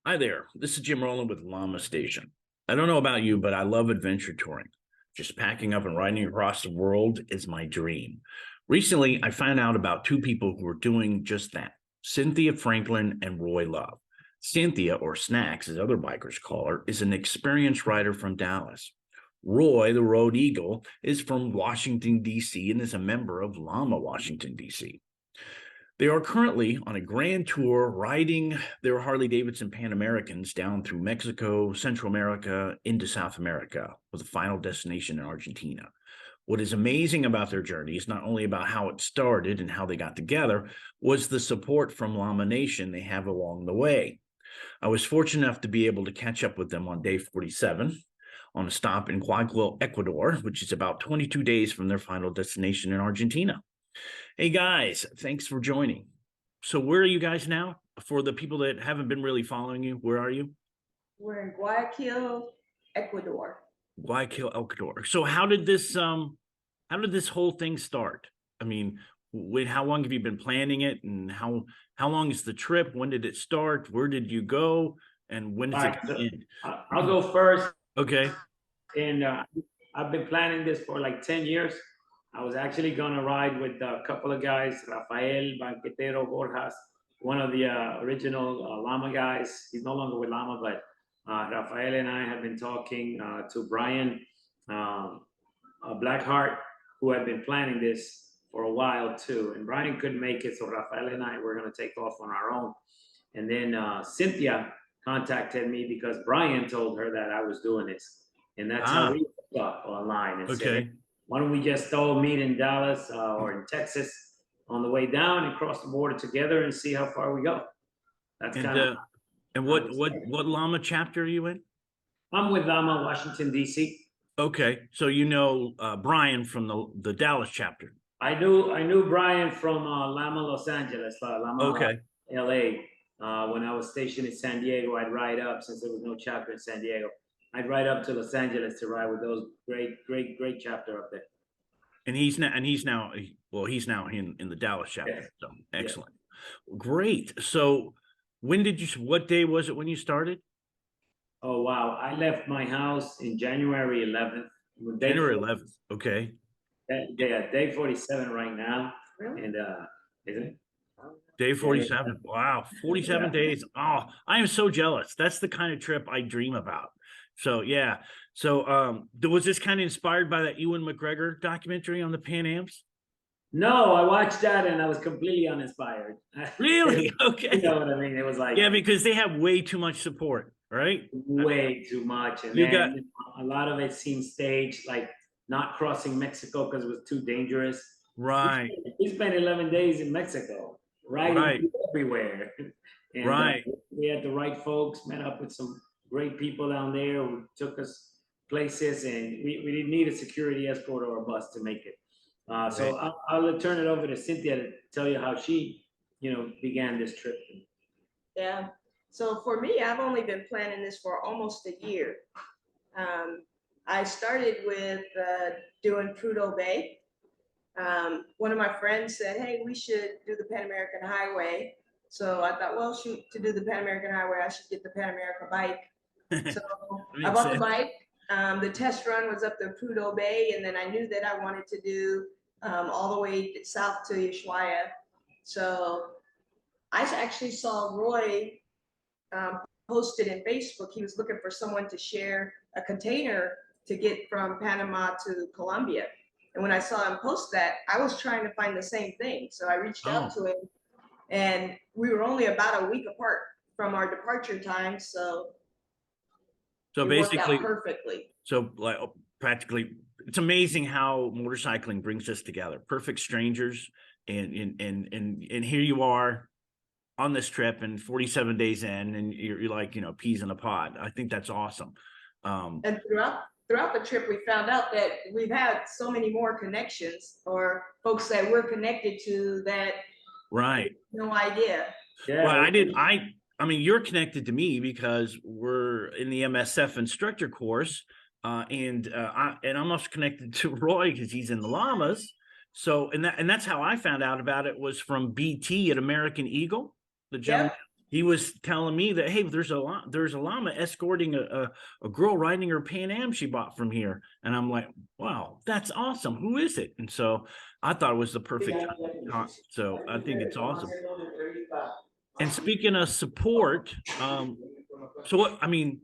Hi there, this is Jim Rowland with Llama Station. I don't know about you, but I love adventure touring. Just packing up and riding across the world is my dream. Recently, I found out about two people who are doing just that, Cynthia Franklin and Roy Love. Cynthia, or Snacks as other bikers call her, is an experienced rider from Dallas. Roy, the Road Eagle, is from Washington, D.C., and is a member of Llama Washington, D.C. They are currently on a grand tour riding their Harley Davidson Pan Americans down through Mexico, Central America, into South America, with a final destination in Argentina. What is amazing about their journey is not only about how it started and how they got together, was the support from Llama Nation they have along the way. I was fortunate enough to be able to catch up with them on day 47 on a stop in Guayaquil, Ecuador, which is about 22 days from their final destination in Argentina. Hey guys, thanks for joining. So where are you guys now? For the people that haven't been really following you, where are you? We're in Guayaquil, Ecuador. Guayaquil, Ecuador. So how did this whole thing start? I mean, how long have you been planning it, and how long is the trip? When did it start? Where did you go? And when does it end? I'll go first. Okay. And I've been planning this for like 10 years. I was actually going to ride with a couple of guys, Rafael Banquetero Borjas, one of the original Llama guys. He's no longer with Llama, but Rafael and I have been talking to Brian Blackheart, who had been planning this for a while too. And Brian couldn't make it, so Rafael and I were going to take off on our own. And then Cynthia contacted me because Brian told her that I was doing this. And that's how we hooked up online and said, why don't we just all meet in Dallas or in Texas on the way down and cross the border together and see how far we go. That's kind of. And what Llama chapter are you in? I'm with Llama Washington, D.C. Okay, so you know Brian from the Dallas chapter. I knew Brian from Llama Los Angeles, Llama L.A. When I was stationed in San Diego, I'd ride up, since there was no chapter in San Diego, I'd ride up to Los Angeles to ride with those great chapter up there. And he's now in the Dallas chapter. Yes. So excellent. Yes. Great. So what day was it when you started? Oh wow. I left my house in January 11th. January 11th. Okay. Yeah, day 47 right now. Really? And is it? Day 47. Wow, 47 days. Oh, I am so jealous. That's the kind of trip I dream about. So yeah. So was this kind of inspired by that Ewan McGregor documentary on the Pan Ams? No, I watched that and I was completely uninspired. Really? Okay. You know what I mean? It was like, yeah, because they have way too much support, right? Way too much. And then a lot of it seemed staged, like not crossing Mexico because it was too dangerous. Right. We spent 11 days in Mexico, riding everywhere. And we had the right folks, met up with some great people down there who took us places, and we didn't need a security escort or a bus to make it. So I'll turn it over to Cynthia to tell you how she, began this trip. Yeah. So for me, I've only been planning this for almost a year. I started with doing Prudhoe Bay. One of my friends said, hey, we should do the Pan American Highway. So I thought, well, shoot, to do the Pan American Highway, I should get the Pan America bike. So I bought the bike. The test run was up to Prudhoe Bay, and then I knew that I wanted to do all the way south to Ushuaia. So I actually saw Roy posted in Facebook. He was looking for someone to share a container to get from Panama to Colombia. And when I saw him post that, I was trying to find the same thing. So I reached out to him, and we were only about a week apart from our departure time. So basically perfectly. So like practically, it's amazing how motorcycling brings us together. Perfect strangers, and here you are on this trip, and 47 days in, and you're like, peas in a pod. I think that's awesome. And throughout the trip, we found out that we've had so many more connections, or folks that we're connected to that no idea. Yeah. Well, I mean, you're connected to me because we're in the MSF instructor course, and I'm also connected to Roy because he's in the Llamas. So, and that's how I found out about it, was from BT at American Eagle, the gentleman. he was telling me that, hey, there's a llama escorting a girl riding her Pan Am she bought from here, and I'm like, wow, that's awesome. Who is it? And so I thought it was the perfect time. So I think it's awesome. And speaking of support, so what I mean,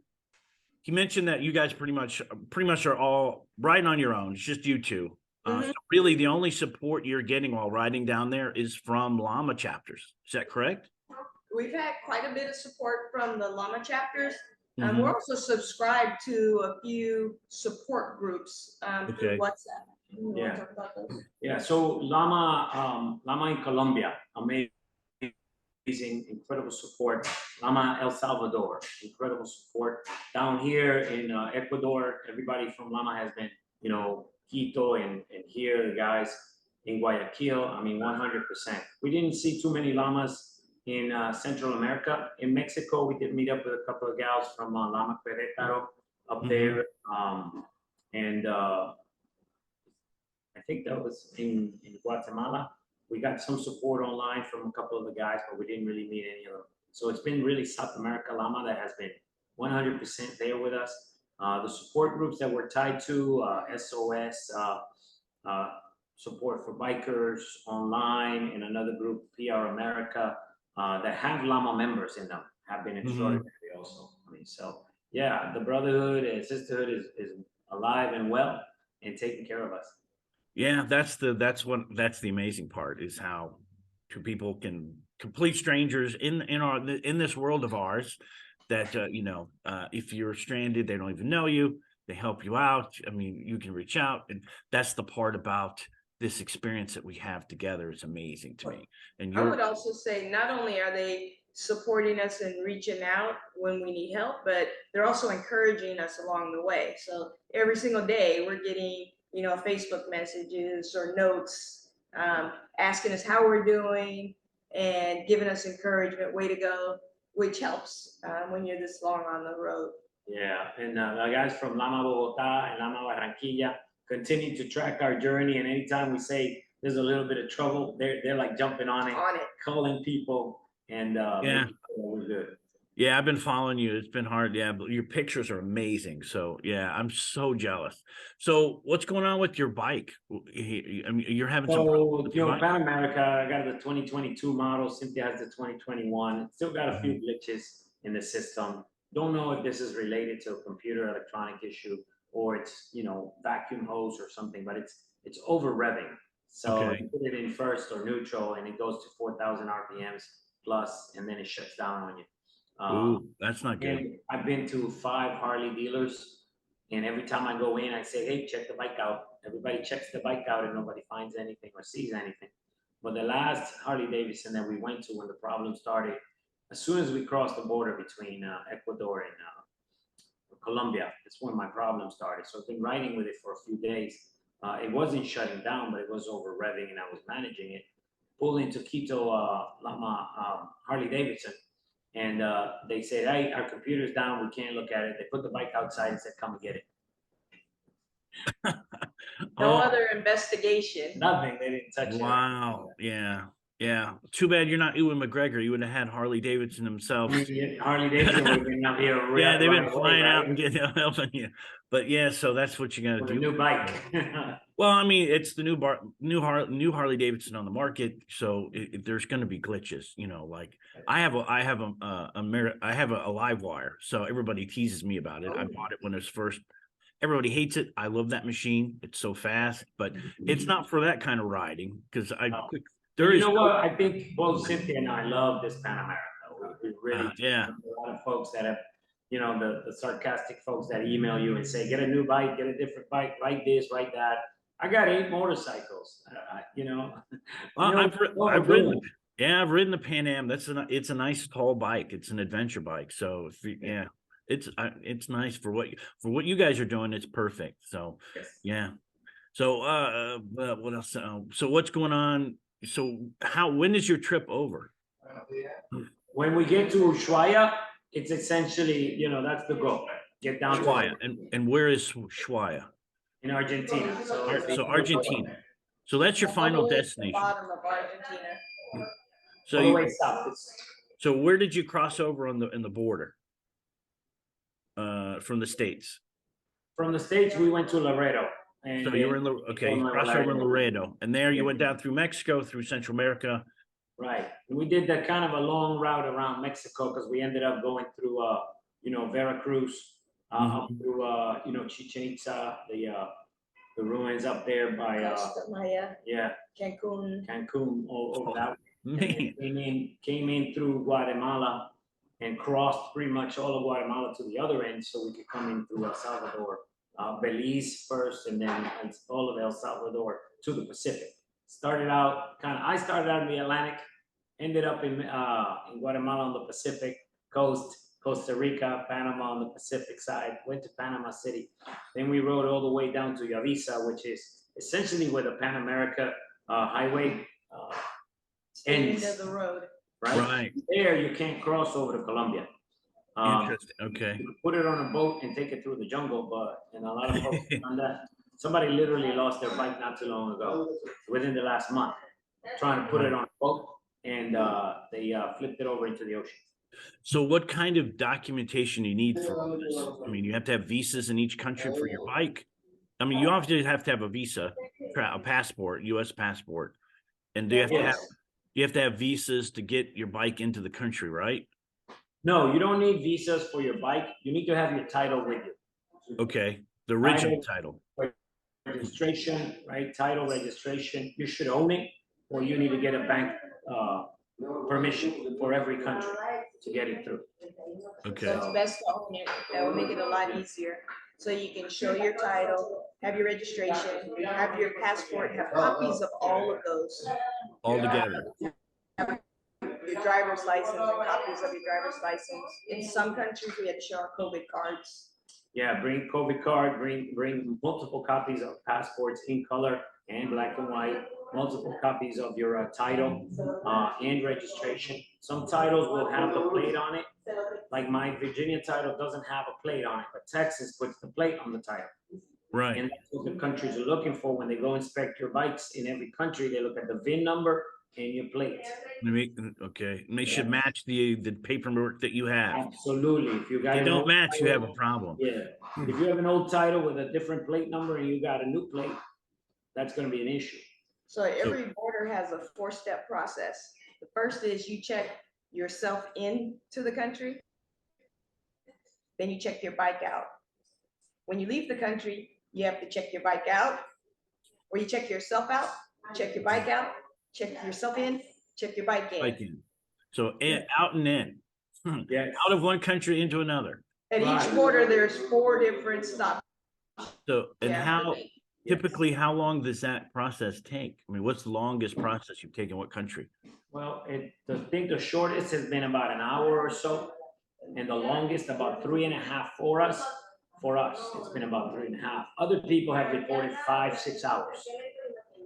he mentioned that you guys pretty much are all riding on your own. It's just you two. So really, the only support you're getting while riding down there is from llama chapters. Is that correct? We've had quite a bit of support from the llama chapters. Mhm. We're also subscribed to a few support groups through Okay. WhatsApp. You wanna Yeah. talk about those? Yeah, so Lama in Colombia, amazing, incredible support. Lama El Salvador, incredible support. Down here in Ecuador, everybody from Lama has been, Quito and here, the guys in Guayaquil, I mean, 100%. We didn't see too many llamas in Central America. In Mexico, we did meet up with a couple of gals from Lama Querétaro up there. And I think that was in Guatemala. We got some support online from a couple of the guys, but we didn't really meet any of them. So it's been really South America Llama that has been 100% there with us. The support groups that we're tied to, SOS, support for bikers online, and another group, PR America, that have Llama members in them, have been extraordinary also. I mean, so yeah, the brotherhood and sisterhood is alive and well and taking care of us. Yeah, that's the amazing part, is how two people can, complete strangers in this world of ours, that if you're stranded, they don't even know you, they help you out. I mean, you can reach out, and that's the part about this experience that we have together is amazing to me. And I would also say not only are they supporting us and reaching out when we need help, but they're also encouraging us along the way. So every single day we're getting, Facebook messages or notes asking us how we're doing and giving us encouragement, way to go, which helps when you're this long on the road. Yeah, and the guys from Lama Bogota and Lama Barranquilla continue to track our journey. And anytime we say there's a little bit of trouble, they're like jumping on it, calling people, and making sure we're good. Yeah, I've been following you. It's been hard. Yeah, but your pictures are amazing. So yeah, I'm so jealous. So what's going on with your bike? I mean, you're having some problems with your bike? Pan America, I got the 2022 model. Cynthia has the 2021. Still got a few glitches in the system. Don't know if this is related to a computer electronic issue or it's vacuum hose or something, but it's over revving. So you put it in first or neutral and it goes to 4,000 RPMs plus, and then it shuts down on you. Ooh, that's not good. I've been to 5 Harley dealers, and every time I go in, I say, hey, check the bike out. Everybody checks the bike out and nobody finds anything or sees anything. But the last Harley Davidson that we went to when the problem started, as soon as we crossed the border between Ecuador and Colombia, that's when my problem started. So I've been riding with it for a few days. It wasn't shutting down, but it was over revving and I was managing it. Pulled into Quito, Harley Davidson. And they said, hey, our computer's down. We can't look at it. They put the bike outside and said, come and get it. No other investigation. Nothing. They didn't touch it. Wow. Yeah. Too bad you're not Ewan McGregor. You would have had Harley Davidson himself. Harley Davidson would have been out here. Yeah, they've been flying out and helping you. But yeah, so that's what you got to do. A new bike. Well, I mean, it's the new Harley Davidson on the market, so there's going to be glitches. Like I have a live wire, so everybody teases me about it. I bought it when it was first. Everybody hates it. I love that machine. It's so fast, but it's not for that kind of riding because what? I think both Cynthia and I love this Pan America. We really a lot of folks that have, the sarcastic folks that email you and say, get a new bike, get a different bike, write this, write that. I got 8 motorcycles, I've ridden the Pan Am. It's a nice tall bike. It's an adventure bike. So it's nice for what you guys are doing. It's perfect. So yeah. So what else? So what's going on? So when is your trip over? When we get to Ushuaia, it's essentially, that's the goal. Get down to Ushuaia. And where is Ushuaia? In Argentina. So Argentina. So that's your final destination. Bottom of Argentina. So all the way south. So where did you cross over on the border? From the States. From the States, we went to Laredo. And So you were in then crossed over in Laredo. Laredo, and there you went down through Mexico, through Central America. Right. And we did that kind of a long route around Mexico because we ended up going through, Veracruz, up Mhm. through, Chichen Itza, the ruins up there by, Costa Maya, yeah, Cancun. Cancun, all over that. And Man, then came in through Guatemala and crossed pretty much all of Guatemala to the other end so we could come in through El Salvador, Belize first, and then all of El Salvador to the Pacific. I started out in the Atlantic, ended up in Guatemala on the Pacific coast, Costa Rica, Panama on the Pacific side, went to Panama City. Then we rode all the way down to Yavisa, which is essentially where the Pan America highway End ends, of the road. right? right. There, you can't cross over to Colombia. Interesting. Okay. You could put it on a boat and take it through the jungle, and a lot of folks have done that. Somebody literally lost their bike not too long ago, within the last month, trying to put it on a boat, and they flipped it over into the ocean. So what kind of documentation you need for all this? I mean, you have to have visas in each country for your bike. I mean, you obviously have to have a visa, a passport, U.S. passport, and do you have to have visas to get your bike into the country, right? No, you don't need visas for your bike. You need to have your title with you. Okay, the original title. Registration, right? Title, registration. You should own it, or you need to get a bank permission for every country to get it through. Okay. So it's best to own it. That will make it a lot easier. So you can show your title, have your registration, have your passport, have copies of all of those. All together. Your driver's license and copies of your driver's license. In some countries, we had to show our COVID cards. Yeah, bring COVID card, bring multiple copies of passports in color and black and white, multiple copies of your title and registration. Some titles will have the plate on it. Like my Virginia title doesn't have a plate on it, but Texas puts the plate on the title. Right. And that's what the countries are looking for when they go inspect your bikes in every country. They look at the VIN number and your plate. Okay. And they should match the paperwork that you have. Absolutely. If you got They don't match, you have a problem. Yeah. If you have an old title with a different plate number and you got a new plate, that's going to be an issue. So every border has a 4-step process. The first is you check yourself into the country. Then you check your bike out. When you leave the country, you have to check your bike out, or you check yourself out, check your bike out, check yourself in, check your bike in. Bike in. So out and in. Yes. Out of one country into another. At Right. each border, there's 4 different stops. So, and Yeah. how typically how long does that process take? I mean, what's the longest process you've taken? What country? Well, the shortest has been about an hour or so, and the longest about 3.5 for us. For us, it's been about 3.5. Other people have reported 5-6 hours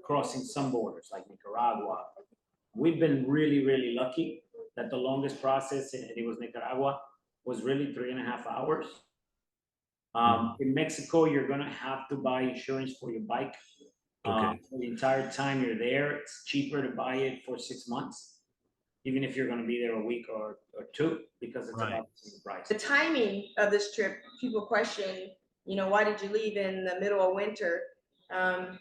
crossing some borders, like Nicaragua. We've been really, really lucky that the longest process, and it was Nicaragua, was really 3.5 hours. In Mexico, you're gonna have to buy insurance for your bike. Okay. For the entire time you're there, it's cheaper to buy it for 6 months, even if you're gonna be there a week or 2, because it's Right. about the same price. The timing of this trip, people question, why did you leave in the middle of winter?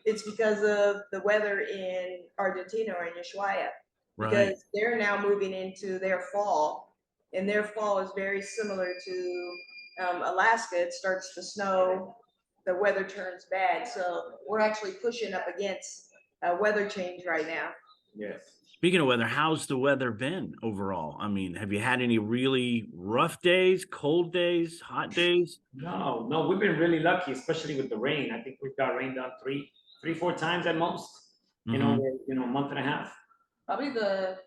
It's because of the weather in Argentina or in Ushuaia, Right. because they're now moving into their fall, and their fall is very similar to Alaska. It starts to snow, the weather turns bad, so we're actually pushing up against weather change right now. Yes. Speaking of weather, how's the weather been overall? I mean, have you had any really rough days, cold days, hot days? No, we've been really lucky, especially with the rain. I think we've got rained on 4 times at most. Mhm. A month and a half. Probably the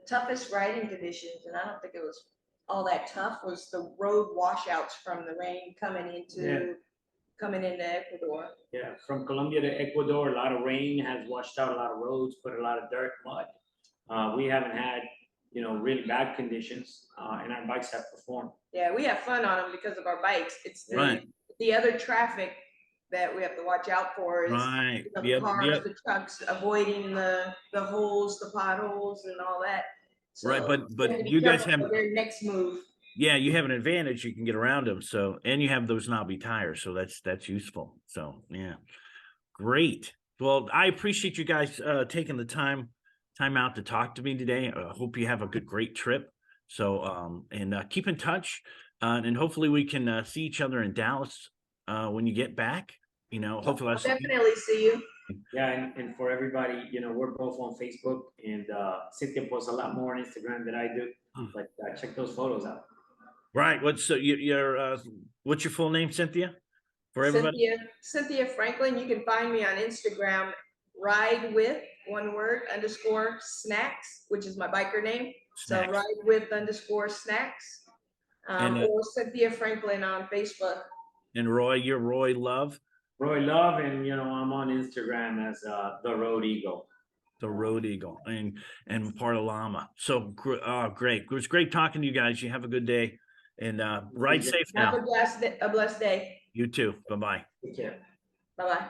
toughest riding conditions, and I don't think it was all that tough, was the road washouts from the rain coming into Ecuador. Yeah, from Colombia to Ecuador, a lot of rain has washed out a lot of roads, put a lot of dirt, mud. We haven't had, really bad conditions, and our bikes have performed. Yeah, we have fun on them because of our bikes. It's Right. the other traffic that we have to watch out for is Right. the Yep. cars, Yep. the trucks, avoiding the holes, the potholes and all that. Right, So but you have to be you guys careful have, for their next move. yeah, you have an advantage. You can get around them. So, and you have those knobby tires, so that's useful. So, yeah, great. Well, I appreciate you guys taking the time out to talk to me today. I hope you have a great trip. So, and keep in touch, and hopefully we can see each other in Dallas when you get back. You know, hopefully I'll definitely see you. Yeah, and for everybody, you know, we're both on Facebook, and Cynthia posts a lot more on Instagram than I do. But check those photos out. Right. What's what's your full name, Cynthia? For everybody. Cynthia Franklin. You can find me on Instagram, ride with one word _ snacks, which is my biker name. So Snacks. ride with _ snacks, And or Cynthia Franklin on Facebook. and Roy, you're Roy Love, Roy Love, and you know, I'm on Instagram as the Road Eagle. the Road Eagle, and part of Llama. So great. It was great talking to you guys. You have a good day, and ride safe Have now. a blessed day. You too. Bye bye. Take care. Bye bye.